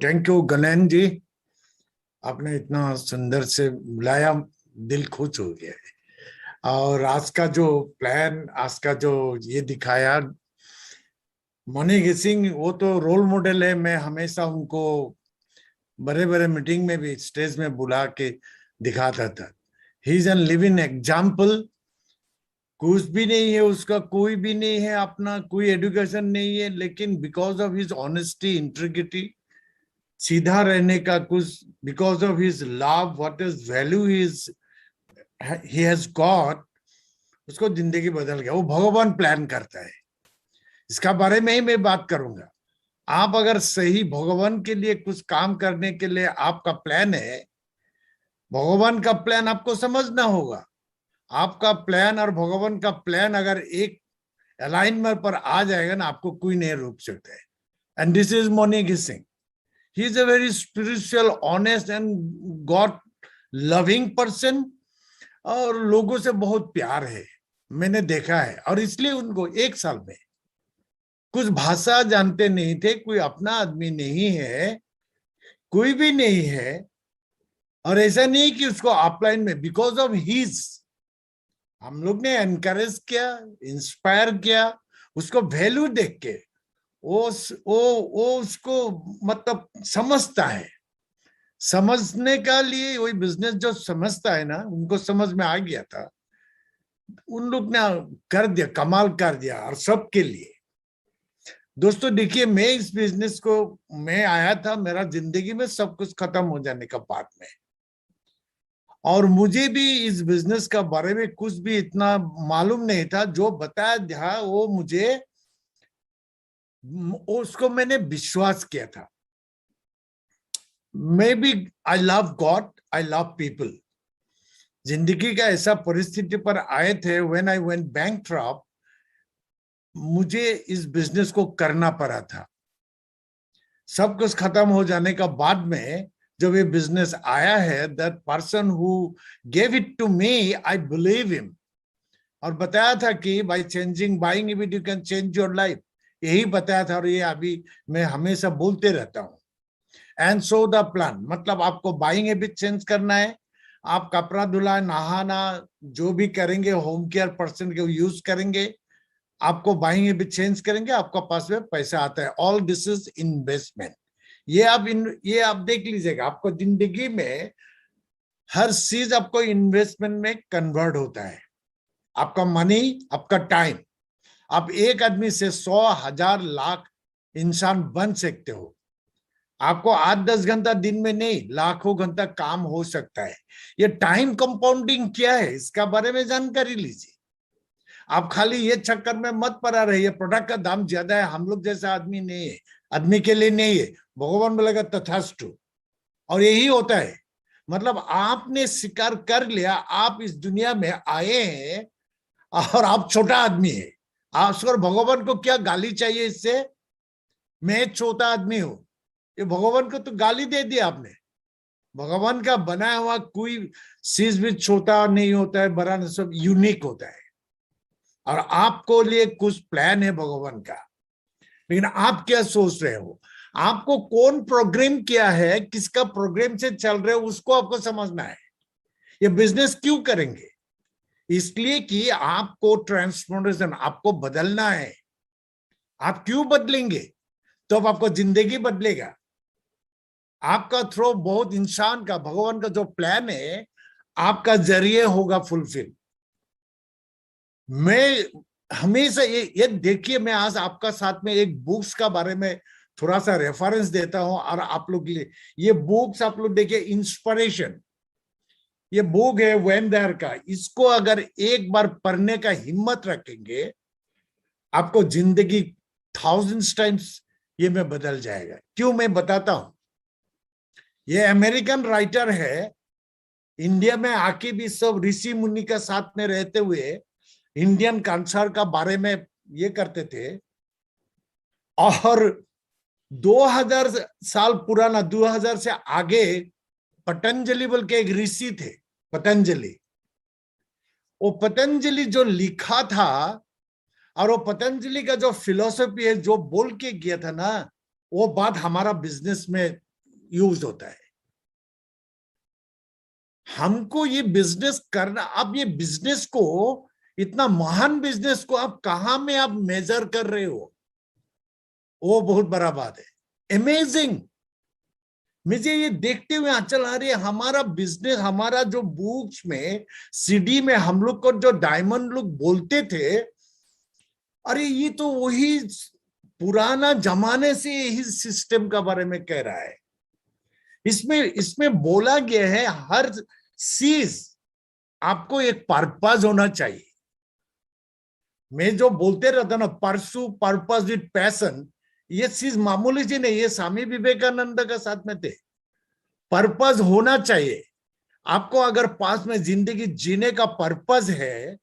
Thank you गणेन जी। आपने इतना सुंदर से बुलाया, दिल खुश हो गया है। और आज का जो प्लान, आज का जो ये दिखाया, मनी गिसिंग वो तो रोल मॉडल है। मैं हमेशा उनको बड़े बड़े मीटिंग में भी स्टेज में बुला के दिखाता था। He is an living example. कुछ भी नहीं है उसका, कोई भी नहीं है, अपना कोई एजुकेशन नहीं है, लेकिन because of his honesty, integrity, सीधा रहने का कुछ, because of his love, what is value he has got, उसको जिंदगी बदल गया। वो भगवान प्लान करता है, इसका बारे में ही मैं बात करूंगा। आप अगर सही भगवान के लिए कुछ काम करने के लिए आपका प्लान है, भगवान का प्लान आपको समझना होगा। आपका प्लान और भगवान का प्लान अगर एक अलाइनमेंट पर आ जाएगा ना, आपको कोई नहीं रोक सकता है। एंड दिस इज मनी गिसिंग। He is a very spiritual, honest and God loving person, और लोगों से बहुत प्यार है, मैंने देखा है। और इसलिए उनको एक साल में कुछ भाषा जानते नहीं थे, कोई अपना आदमी नहीं है, कोई भी नहीं है। और ऐसा नहीं कि उसको ऑफलाइन में, बिकॉज ऑफ हिज, हम लोग ने एनकरेज किया, इंस्पायर किया, उसको वैल्यू देख के वो उसको मतलब समझता है। समझने का लिए वही बिजनेस जो समझता है ना, उनको समझ में आ गया था। उन लोग ने कर दिया, कमाल कर दिया, और सबके लिए। दोस्तों देखिए, मैं इस बिजनेस को मैं आया था, मेरा जिंदगी में सब कुछ खत्म हो जाने का बाद में, और मुझे भी इस बिजनेस का बारे में कुछ भी इतना मालूम नहीं था। जो बताया था वो मुझे, उसको मैंने विश्वास किया था। Maybe I love God, I love people. जिंदगी का ऐसा परिस्थिति पर आए थे, व्हेन आई वेंट बैंकक्रप्ट, मुझे इस बिजनेस को करना पड़ा था। सब कुछ खत्म हो जाने का बाद में जब ये बिजनेस आया है, that person who gave it to me, I believe him. और बताया था कि by changing, buying it, you can change your life. यही बताया था, और ये अभी मैं हमेशा बोलते रहता हूँ। एंड सो द प्लान, मतलब आपको बाइंग हैबिट चेंज करना है। आप कपड़ा धुला, नहाना, जो भी करेंगे, होम केयर पर्सन के यूज करेंगे, आपको बाइंग हैबिट चेंज करेंगे, आपका पास में पैसा आता है। All this is investment. ये आप देख लीजिएगा, आपको जिंदगी में हर चीज आपको इन्वेस्टमेंट में कन्वर्ट होता है। आपका मनी, आपका टाइम। आप एक आदमी से 100, 1000, लाख इंसान बन सकते हो। आपको 8-10 घंटा दिन में नहीं, लाखों घंटा काम हो सकता है। ये टाइम कंपाउंडिंग क्या है, इसका बारे में जानकारी लीजिए। आप खाली ये चक्कर में मत पड़ा रहिए, प्रोडक्ट का दाम ज्यादा है, हम लोग जैसा आदमी नहीं है, आदमी के लिए नहीं है। भगवान बोलेगा तथास्तु, और यही होता है। मतलब आपने स्वीकार कर लिया, आप इस दुनिया में आए हैं और आप छोटा आदमी है। आप भगवान को क्या गाली चाहिए इससे? मैं छोटा आदमी हूं, ये भगवान को तो गाली दे दिया आपने। भगवान का बनाया हुआ कोई चीज भी छोटा नहीं होता है, बड़ा नहीं, सब यूनिक होता है। और आपको लिए कुछ प्लान है भगवान का, लेकिन आप क्या सोच रहे हो? आपको कौन प्रोग्राम किया है, किसका प्रोग्राम से चल रहे हो, उसको आपको समझना है। ये बिजनेस क्यों करेंगे? इसलिए कि आपको ट्रांसफॉर्मेशन, आपको बदलना है। आप क्यों बदलेंगे? तो अब आपको जिंदगी बदलेगा। आपका थ्रो बहुत इंसान का, भगवान का जो प्लान है, आपका जरिए होगा फुलफिल। मैं हमेशा ये देखिए, मैं आज आपका साथ में एक बुक्स का बारे में थोड़ा सा रेफरेंस देता हूं, और आप लोग के लिए ये बुक्स आप लोग देखिए। इंस्पिरेशन, ये बुक है वेंदर का। इसको अगर एक बार पढ़ने का हिम्मत रखेंगे, आपको जिंदगी 1000 टाइम्स ये में बदल जाएगा। क्यों, मैं बताता हूं। ये अमेरिकन राइटर है, इंडिया में आके भी सब ऋषि मुनि का साथ में रहते हुए इंडियन कल्चर का बारे में ये करते थे। और 2000 साल पुराना, 2000 से आगे पतंजलि बोल के एक ऋषि थे, पतंजलि। वो पतंजलि जो लिखा था, और वो पतंजलि का जो फिलॉसफी है, जो बोल के गया था ना, वो बात हमारा बिजनेस में यूज होता है। हमको ये बिजनेस करना, अब ये बिजनेस को, इतना महान बिजनेस को आप कहां में आप मेजर कर रहे हो, वो बहुत बड़ा बात है। अमेजिंग। मुझे ये देखते हुए आंचल आ रही है, हमारा बिजनेस, हमारा जो बुक्स में, सीडी में हम लोग को जो डायमंड लोग बोलते थे, अरे ये तो वही पुराना जमाने से यही सिस्टम का बारे में कह रहा है। इसमें इसमें बोला गया है हर चीज आपको एक पर्पस होना चाहिए। मैं जो बोलते रहता ना, परसू पर्पस विद पैशन, ये चीज मामूली जी नहीं, ये स्वामी विवेकानंद का साथ में थे। पर्पस होना चाहिए आपको। अगर पास में जिंदगी जीने का पर्पस है,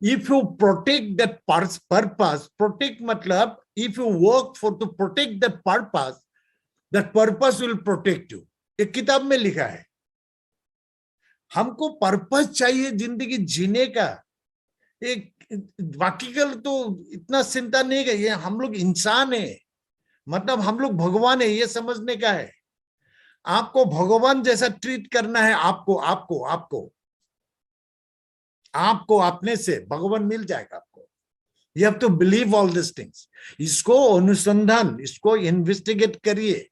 if you protect that purpose, protect मतलब if you work for to protect that purpose will protect you. एक किताब में लिखा है। हमको पर्पस चाहिए जिंदगी जीने का। एक बाकी का तो इतना चिंता नहीं है, ये हम लोग इंसान है, मतलब हम लोग भगवान है, ये समझने का है। आपको भगवान जैसा ट्रीट करना है, आपको आपको आपको आपको अपने से भगवान मिल जाएगा आपको। You have to believe all this things. इसको अनुसंधान, इसको इन्वेस्टिगेट करिए।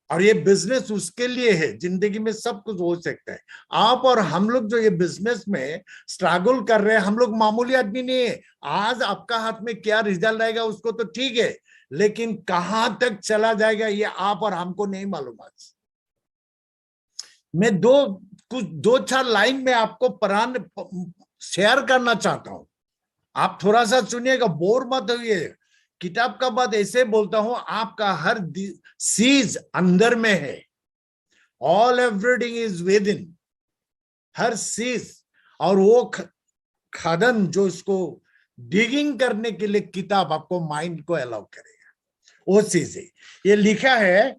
और ये बिजनेस उसके लिए है, जिंदगी में सब कुछ हो सकता है। आप और हम लोग जो ये बिजनेस में स्ट्रगल कर रहे हैं, हम लोग मामूली आदमी नहीं है। आज आपका हाथ में क्या रिजल्ट आएगा उसको तो ठीक है, लेकिन कहां तक चला जाएगा ये आप और हमको नहीं मालूम। आज मैं दो चार लाइन में आपको प्राण शेयर करना चाहता हूं। आप थोड़ा सा सुनिएगा, बोर मत होइए। किताब का बात ऐसे बोलता हूं, आपका हर चीज अंदर में है। All everything is within, हर चीज। और वो खादन जो इसको डिगिंग करने के लिए किताब आपको माइंड को अलाउ करेगा, वो चीज है। ये लिखा है,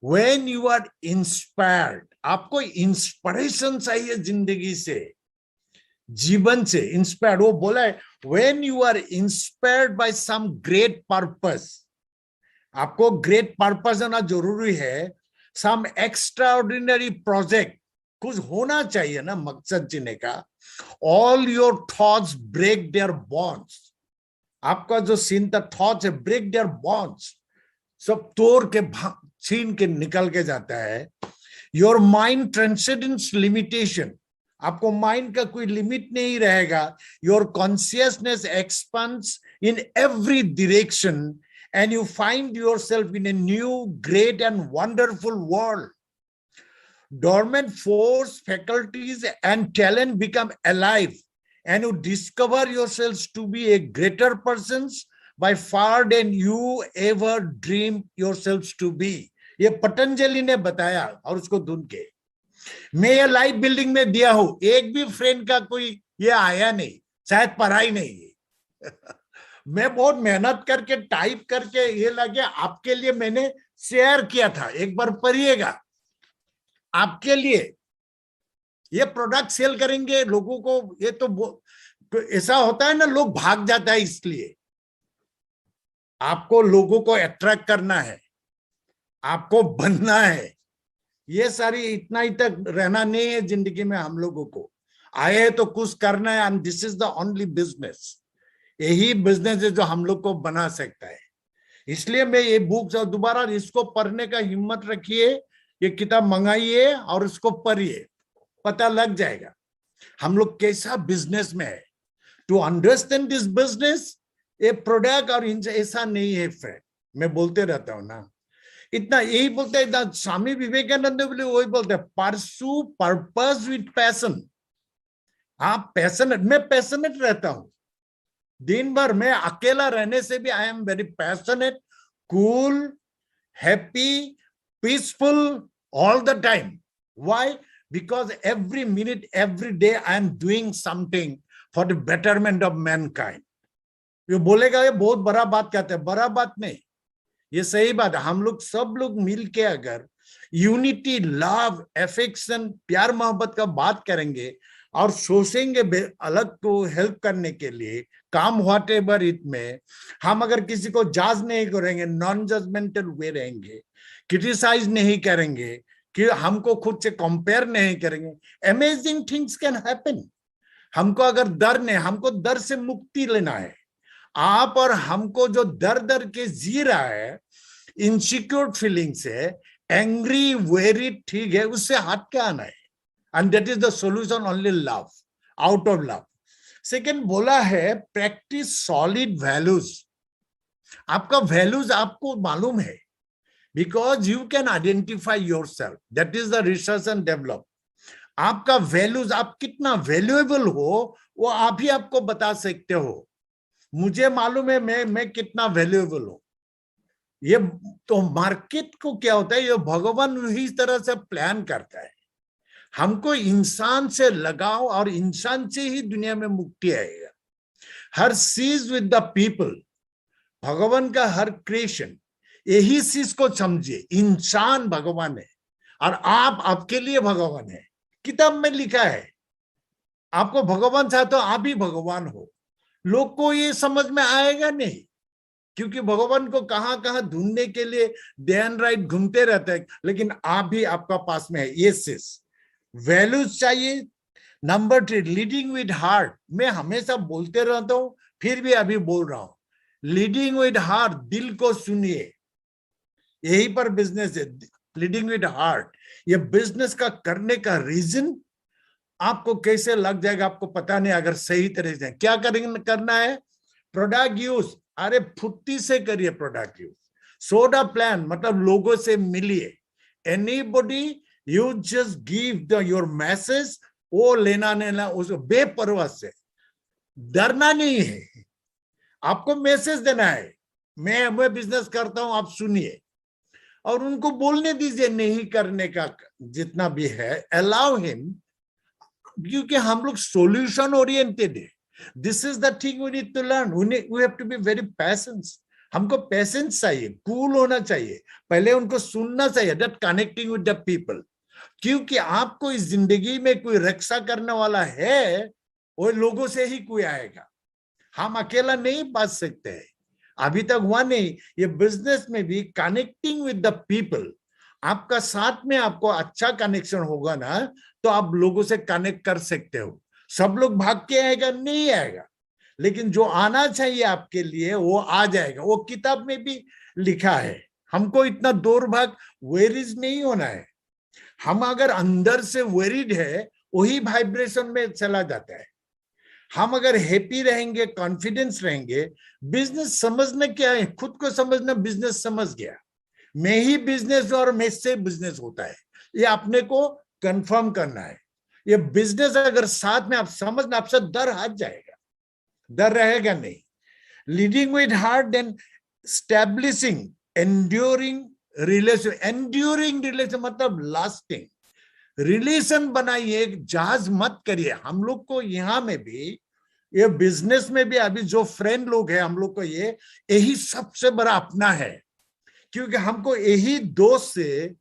व्हेन यू आर इंस्पायर्ड, आपको इंस्पिरेशन चाहिए जिंदगी से, जीवन से इंस्पायर्ड। वो बोला है, when you are inspired by some great purpose, आपको ग्रेट पर्पस होना जरूरी है। सम एक्स्ट्राऑर्डिनरी प्रोजेक्ट, कुछ होना चाहिए ना मकसद जीने का। All your thoughts break their bonds, आपका जो सीन था थॉट्स है, ब्रेक देयर बॉन्ड्स, सब तोड़ के छीन के निकल के जाता है। योर माइंड ट्रांसेंडेंस लिमिटेशन, आपको माइंड का कोई लिमिट नहीं रहेगा। Your consciousness expands in every direction and you find yourself in a new, great and wonderful world. Dormant force, faculties and talent become alive and you discover yourselves to be a greater persons by far than you ever dreamed yourselves to be. ये पतंजलि ने बताया और उसको धुन के मैं ये life building में दिया हूं। एक भी फ्रेंड का कोई ये आया नहीं, शायद पढ़ाई नहीं मैं बहुत मेहनत करके टाइप करके ये लगे आपके लिए मैंने शेयर किया था, एक बार पढ़िएगा। आपके लिए ये प्रोडक्ट सेल करेंगे लोगों को, ये तो ऐसा होता है ना, लोग भाग जाता है। इसलिए आपको लोगों को अट्रैक्ट करना है, आपको बनना है। ये सारी इतना ही तक रहना नहीं है जिंदगी में। हम लोगों को आए तो कुछ करना है, and this is the only business. यही बिजनेस है जो हम लोग को बना सकता है। इसलिए मैं ये बुक दोबारा इसको पढ़ने का हिम्मत रखिए, ये किताब मंगाइए और इसको पढ़िए, पता लग जाएगा हम लोग कैसा बिजनेस में है। टू अंडरस्टैंड दिस बिजनेस, ये प्रोडक्ट और ऐसा नहीं है फ्रेंड। मैं बोलते रहता हूं ना, इतना यही बोलते हैं स्वामी विवेकानंद बोले, वही बोलते हैं, परसू पर्पस विद पैशन। आप पैशनेट, मैं पैशनेट रहता हूं दिन भर। मैं अकेला रहने से भी आई am very passionate, cool, happy, peaceful all the time. Why? Because every minute, every day I am doing something for the betterment of Mankind. ये बोलेगा ये बहुत बड़ा बात कहते हैं, बड़ा बात नहीं, ये सही बात है। हम लोग सब लोग मिलके अगर यूनिटी, लव, एफेक्शन, प्यार मोहब्बत का बात करेंगे और सोचेंगे अलग को हेल्प करने के लिए, काम व्हाट एवर इट में, हम अगर किसी को जज नहीं करेंगे, नॉन जजमेंटल वे रहेंगे, क्रिटिसाइज नहीं करेंगे, कि हमको खुद से कंपेयर नहीं करेंगे, अमेजिंग थिंग्स कैन हैपन। हमको अगर डर नहीं, हमको डर से मुक्ति लेना है। आप और हमको जो डर डर के जी रहा है, इनसिक्योर फीलिंग से, एंग्री वेरी, ठीक है, उससे हट के आना है। And that is the solution, only love, out of love. Second बोला है प्रैक्टिस सॉलिड वैल्यूज। आपका वैल्यूज आपको मालूम है, because you can identify your self, that is the research and develop. आपका वैल्यूज, आप कितना वैल्यूएबल हो, वो आप ही आपको बता सकते हो। मुझे मालूम है मैं कितना वैल्यूएबल हूं। ये तो मार्केट को क्या होता है, ये भगवान इस तरह से प्लान करता है। हमको इंसान से लगाव, और इंसान से ही दुनिया में मुक्ति आएगा। हर चीज विद द पीपल, भगवान का हर क्रिएशन, यही चीज को समझिए, इंसान भगवान है और आप आपके लिए भगवान है। किताब में लिखा है आपको भगवान चाहते हो, आप ही भगवान हो। लोग को ये समझ में आएगा नहीं, क्योंकि भगवान को कहां कहां ढूंढने के लिए डे एंड राइट घूमते रहते हैं, लेकिन आप भी आपका पास में है। ये चीज वैल्यूज चाहिए। Number 3, leading with heart. मैं हमेशा बोलते रहता हूं, फिर भी अभी बोल रहा हूं, लीडिंग विद हार्ट, दिल को सुनिए। यही पर बिजनेस है, लीडिंग विद हार्ट। ये बिजनेस का करने का रीजन आपको कैसे लग जाएगा आपको पता नहीं, अगर सही तरह से क्या करना है। प्रोडक्ट यूज, अरे फुर्ती से करिए प्रोडक्ट यूज। सोडा प्लान मतलब लोगों से मिलिए। Anybody, you just give the your message, वो लेना लेना उसको बेपरवाह से, डरना नहीं है। आपको मैसेज देना है, मैं बिजनेस करता हूं, आप सुनिए, और उनको बोलने दीजिए नहीं करने का जितना भी है, अलाउ हिम, क्योंकि हम लोग सॉल्यूशन ओरिएंटेड है। This is the thing we need to learn. We have to be very patience. हमको पेशेंस चाहिए, कूल होना चाहिए, पहले उनको सुनना चाहिए, that connecting with the people. क्योंकि आपको इस जिंदगी में कोई रक्षा करने वाला है, वो लोगों से ही कोई आएगा। हम अकेला नहीं बच सकते हैं, अभी तक हुआ नहीं। ये बिजनेस में भी कनेक्टिंग विद द पीपल, आपका साथ में आपको अच्छा कनेक्शन होगा ना, तो आप लोगों से कनेक्ट कर सकते हो। सब लोग भाग के आएगा नहीं आएगा, लेकिन जो आना चाहिए आपके लिए वो आ जाएगा। वो किताब में भी लिखा है। हमको इतना दौड़ भाग वेरीज नहीं होना है। हम अगर अंदर से वेरीड है, वही वाइब्रेशन में चला जाता है। हम अगर हैप्पी रहेंगे, कॉन्फिडेंस रहेंगे, बिजनेस समझना क्या है, खुद को समझना, बिजनेस समझ गया, मैं ही बिजनेस और मैं से बिजनेस होता है, ये अपने को कंफर्म करना है। ये बिजनेस अगर साथ में आप समझना, आपसे डर हट जाएगा, डर रहेगा नहीं। Leading with heart, then establishing enduring relation. Enduring relation मतलब लास्टिंग रिलेशन बनाइए, जहाज मत करिए। हम लोग को यहाँ में भी, ये बिजनेस में भी, अभी जो फ्रेंड लोग हैं हम लोग को, ये यही सबसे बड़ा अपना है, क्योंकि हमको यही दोस्त से,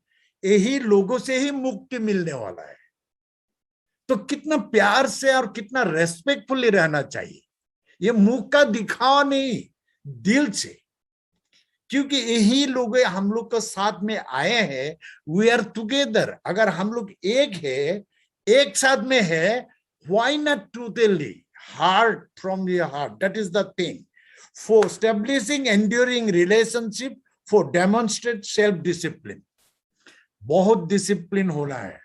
यही लोगों से ही मुक्ति मिलने वाला है। तो कितना प्यार से और कितना रेस्पेक्टफुली रहना चाहिए। ये मुंह का दिखावा नहीं, दिल से, क्योंकि यही लोग हम लोग को साथ में आए हैं। We are together. अगर हम लोग एक है, एक साथ में है, why not truthfully heart from your heart, that is the thing for establishing enduring relationship, for demonstrate self discipline. बहुत डिसिप्लिन होना है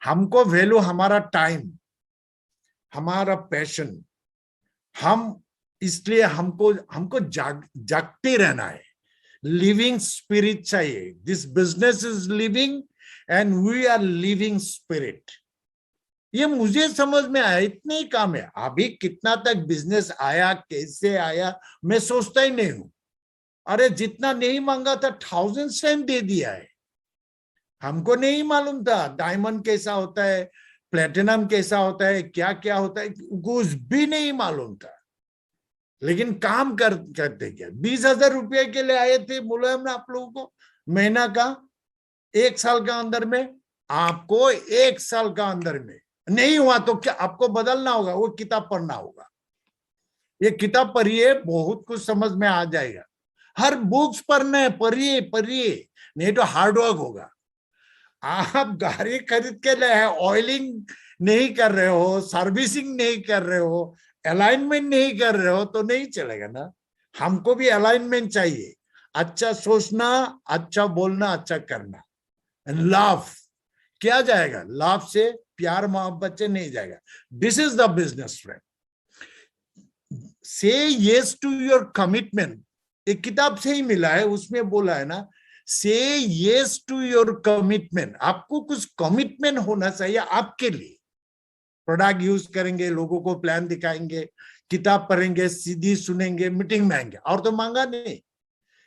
हमको। वैल्यू हमारा टाइम, हमारा पैशन, हम इसलिए हमको जागते रहना है। लिविंग स्पिरिट चाहिए। This business is living and we are living spirit. ये मुझे समझ में आया, इतने ही काम है। अभी कितना तक बिजनेस आया, कैसे आया, मैं सोचता ही नहीं हूं। अरे जितना नहीं मांगा था 1000 टाइम दे दिया है। हमको नहीं मालूम था डायमंड कैसा होता है, प्लेटिनम कैसा होता है, क्या क्या होता है, कुछ भी नहीं मालूम था। लेकिन काम करते क्या, 20,000 रुपये के लिए आए थे, बोले हमने आप लोगों को महीना का, 1 साल का अंदर में, आपको 1 साल का अंदर में नहीं हुआ तो क्या आपको बदलना होगा, वो किताब पढ़ना होगा। ये किताब पढ़िए, बहुत कुछ समझ में आ जाएगा। हर बुक्स पढ़ने, पढ़िए पढ़िए, नहीं तो हार्ड वर्क होगा। आप गाड़ी खरीद के लाए, ऑयलिंग नहीं कर रहे हो, सर्विसिंग नहीं कर रहे हो, अलाइनमेंट नहीं कर रहे हो, तो नहीं चलेगा ना। हमको भी अलाइनमेंट चाहिए, अच्छा सोचना, अच्छा बोलना, अच्छा करना। लाभ क्या जाएगा? लाभ से प्यार मोहब्बत से नहीं जाएगा। This is the business friend. से येस टू योर कमिटमेंट, एक किताब से ही मिला है, उसमें बोला है ना, से येस टू योर कमिटमेंट। आपको कुछ कमिटमेंट होना चाहिए आपके लिए। प्रोडक्ट यूज करेंगे, लोगों को प्लान दिखाएंगे, किताब पढ़ेंगे, सीधी सुनेंगे, मीटिंग में आएंगे, और तो मांगा नहीं।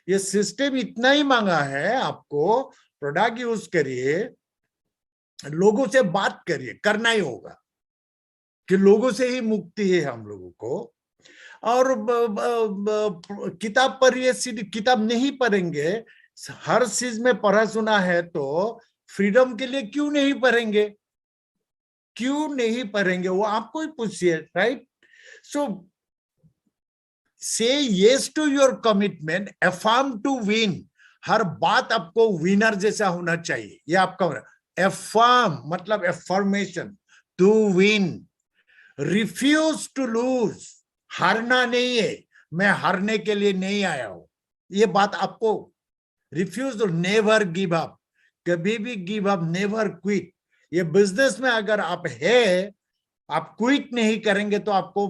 ये सिस्टम इतना ही मांगा है आपको, प्रोडक्ट यूज करिए, लोगों से बात करिए, करना ही होगा, कि लोगों से ही मुक्ति है हम लोगों को। और किताब पढ़िए, सीधी किताब नहीं पढ़ेंगे, हर चीज में पढ़ा सुना है, तो फ्रीडम के लिए क्यों नहीं पढ़ेंगे? क्यों नहीं पढ़ेंगे? वो आपको ही पूछिए, right? So say yes to your commitment, affirm to win. हर बात आपको विनर जैसा होना चाहिए, ये आपका अफर्म मतलब affirmation, to win. Refuse to lose, हारना नहीं है, मैं हारने के लिए नहीं आया हूं, ये बात आपको। Refuse to never give up, कभी भी गिव अप, नेवर क्विट। ये बिजनेस में अगर आप है, आप क्विट नहीं करेंगे तो आपको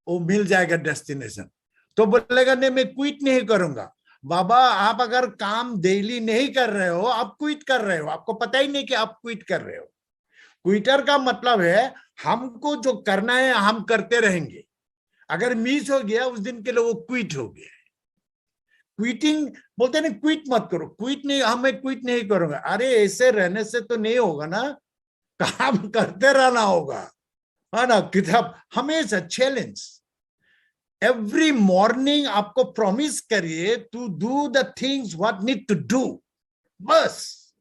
वो मिल जाएगा डेस्टिनेशन। तो बोलेगा नहीं मैं क्विट नहीं करूंगा। बाबा आप अगर काम डेली नहीं कर रहे हो, आप क्विट कर रहे हो, आपको पता ही नहीं कि आप क्विट कर रहे हो। क्विटर का मतलब है हमको जो करना है हम करते रहेंगे, अगर मिस हो गया उस दिन के लिए वो क्विट हो गया। क्विटिंग बोलते हैं ना, क्विट मत करो, क्विट नहीं, मैं क्विट नहीं करूंगा। अरे ऐसे रहने से तो नहीं होगा ना, काम करते रहना होगा, है ना। किताब हमेशा चैलेंज, एवरी मॉर्निंग आपको प्रॉमिस करिए to do the things what need to do, बस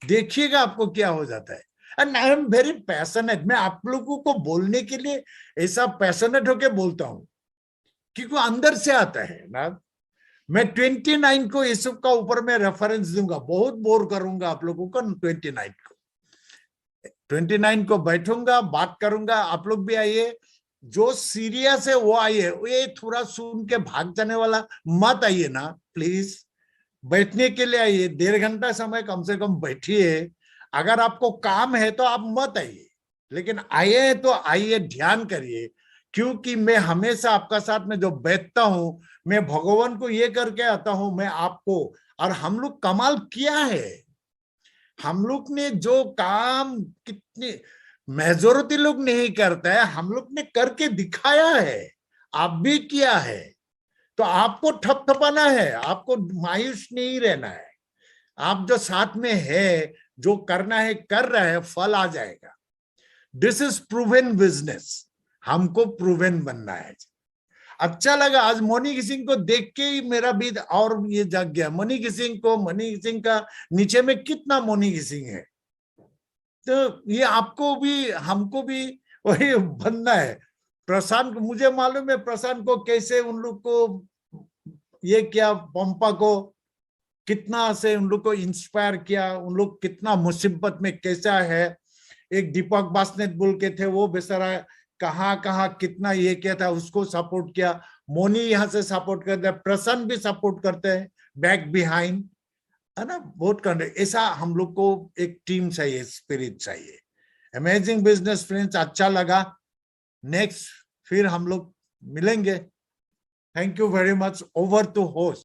देखिएगा आपको क्या हो जाता है। And I am very passionate, मैं आप लोगों को बोलने के लिए ऐसा पैशनेट होके बोलता हूं, क्योंकि अंदर से आता है ना। मैं 29 को इस सब का ऊपर में रेफरेंस दूंगा, बहुत बोर करूंगा आप लोगों को। 29 को बैठूंगा, बात करूंगा, आप लोग भी आइए, जो सीरियस है वो आइए, ये थोड़ा सुन के भाग जाने वाला मत आइए ना प्लीज। बैठने के लिए आइए, 1.5 घंटा समय कम से कम बैठिए। अगर आपको काम है तो आप मत आइए, लेकिन आइए तो आइए, ध्यान करिए, क्योंकि मैं हमेशा आपका साथ में जो बैठता हूं, मैं भगवान को ये करके आता हूं, मैं आपको। और हम लोग कमाल किया है, हम लोग ने जो काम कितने मेजोरिटी लोग नहीं करता है, हम लोग ने करके दिखाया है, आप भी किया है। तो आपको थपथपाना है, आपको मायूस नहीं रहना है। आप जो साथ में है, जो करना है कर रहा है, फल आ जाएगा। दिस इज प्रूवन बिजनेस, हमको प्रूवन बनना है। अच्छा लगा आज मोनी सिंह को देख के ही मेरा भी और ये जाग गया। मोनी सिंह को, मोनी सिंह का नीचे में कितना मोनी सिंह है, तो ये आपको भी हमको भी वही बनना है। प्रशांत, मुझे मालूम है प्रशांत को कैसे उन लोग को ये क्या, पंपा को कितना से उन लोग को इंस्पायर किया, उन लोग कितना मुसीबत में कैसा है। एक दीपक बासनेट बोल के थे, वो बेचारा कहाँ कहाँ कितना ये किया था, उसको सपोर्ट किया। मोनी यहाँ से सपोर्ट करते हैं, प्रसन्न भी सपोर्ट करते हैं, बैक बिहाइंड, है ना। बहुत करने ऐसा हम लोग को एक टीम चाहिए, स्पिरिट चाहिए। अमेजिंग बिजनेस फ्रेंड्स, अच्छा लगा। नेक्स्ट फिर हम लोग मिलेंगे। Thank you very much. Over to host.